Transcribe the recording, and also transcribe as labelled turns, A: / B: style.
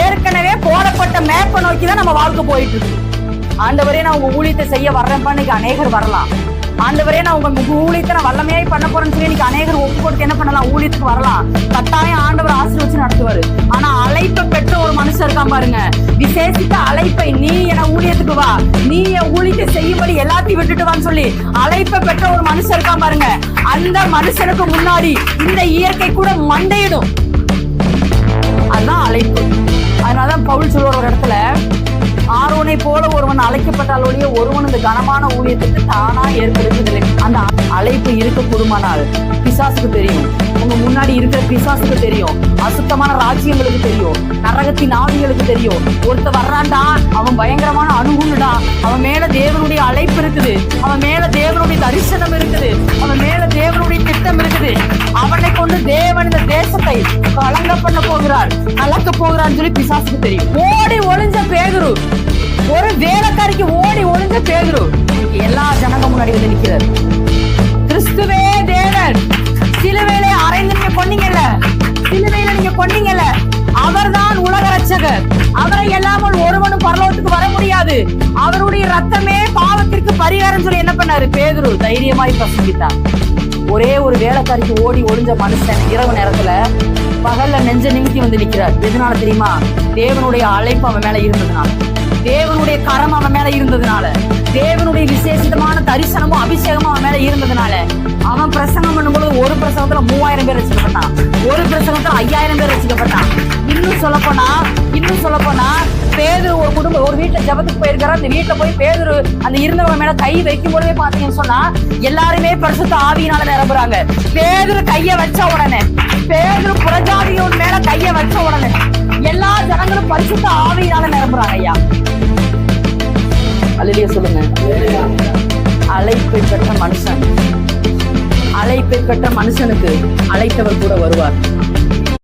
A: ஏற்கனவே போடப்பட்ட மேப்பை நோக்கிதான் நம்ம வாழ்க்கை போயிட்டு இருக்கு. ஆண்டவரே நான் உங்க ஊழியத்தை செய்ய வர்றேன்ப்பா, இன்னைக்கு அநேகர் வரலாம். ஆண்டவரே நான் உங்க ஊழியத்தை நான் வல்லமையாய் பண்ண போறேன்னு சொல்லி இன்னைக்கு அநேகர் ஒப்பு கொடுத்து என்ன பண்ணலாம், ஊழியத்துக்கு வரலாம். கட்டாயம் ஆண்டவர் ஆசீர்வச்சு நடத்துவாரு. ஆனா அழைப்பை பெற்ற ஒரு மனுஷன் இருக்கான் பாருங்க, விசேஷித்த அழைப்பை, நீ என ஊழியத்துக்கு வா, நீ என் ஊழியத்தை செய்யும்படி எல்லாத்தையும் விட்டுட்டு வான்னு சொல்லி அழைப்பை பெற்ற ஒரு மனுஷன் இருக்கான் பாருங்க, அந்த மனுஷனுக்கு முன்னாடி இந்த இயற்கை கூட மண்டையிடும். அதுதான் அழைப்பு. அதனாலதான் பவுல் சொல்லுவார் ஒரு இடத்துல, ஆரோனை போல ஒருவன் அழைக்கப்பட்டாலோடைய ஒருவன் இந்த கனமான ஊழியத்துக்கு தானா ஏற்படுவதில்லை. அந்த அழைப்பு இருக்க கூடுமானால் பிசாசுக்கு தெரியும், உங்க முன்னாடி இருக்கிற பிசாசுக்கு தெரியும், அசுத்தமான ராஜ்யங்களுக்கு தெரியும், நரகத்தின் ஆவிகளுக்கு தெரியும். ஒருத்த வர்றான்டா, அவன் பயங்கரமான அணுகுண்டா, அவன் மேல தேவனுடைய அழைப்பு இருக்குது, அவன் மேல தேவனுடைய தரிசனம் இருக்குது, அவன் மேல தேவனுடைய திட்டம் இருக்குது, அவனை கொண்டு தேவன் இந்த தேசத்தை கலங்க பண்ண போகிறார், கலக்க போகிறான்னு சொல்லி பிசாசுக்கு தெரியும். ஓடி ஒளிஞ்ச பேதுரு, ஒரு வேலைக்காரிக்கு ஓடி ஒளிஞ்ச பேதுரு எல்லா ஜனங்க முன்னாடி வந்து நிக்கிறார். கிறிஸ்துவே தேவன், சிலுவையிலே அறைந்து நீங்க கொன்னீங்கல்ல, சிலுவையில நீங்க கொன்னீங்கல்ல, அவர்தான் உலக ரட்சகர், அவரை இல்லாமல் ஒருவனும் பரலோகத்துக்கு வர முடியாது, அவருடைய ரத்தமே பாவத்திற்கு பரிகாரம் சொல்லி என்ன பண்ணாரு பேதுரு, தைரியமாய் பிரசங்கித்தார். ஒரே ஒரு வேலைக்காரிக்கு ஓடி ஒளிஞ்ச மனுஷன் இரவு நேரத்துல பகல்ல நெஞ்ச நிமித்தி வந்து நிக்கிறார். எதனால தெரியுமா? தேவனுடைய அழைப்பு அவன் மேல இருந்ததுனால, தேவனுடைய கரம் அவன் மேல இருந்ததுனால, தேவனுடைய விசேஷமான தரிசனமும் அபிஷேகமும் அவன் மேல இருந்ததுனால, அவன் பிரசங்கம் பண்ணும்போது ஒரு பிரசங்கத்துல 3000 பேர் ரசிக்கப்பட்டான், ஒரு பிரசங்கத்துல 5000 பேர் ரசிக்கப்பட்டான். இன்னும் சொல்ல போனா பேதுரு ஒரு குடும்பம் ஒரு வீட்டுல ஜெபத்துக்கு போயிருக்காரு. அந்த வீட்டுல போய் பேதுரு அந்த இருந்தவங்க மேல கை வைக்கும் போதே பாத்தீங்கன்னு சொன்னா எல்லாருமே பரிசுத்த ஆவியினால நிரம்புறாங்க. பேதுரு கைய வச்ச உடனே, பேதுரு புறஜாதியோட மேல கைய வச்ச உடனே எல்லா ஜனங்களும் பரிசுத்த ஆவியினால நிரம்புறாங்க. ஐயா அல்லேலூயா சொல்லுங்க. அழைப்பை பெற்ற மனுஷன், அழைப்பை பெற்ற மனுஷனுக்கு அழைத்தவர் கூட வருவார்.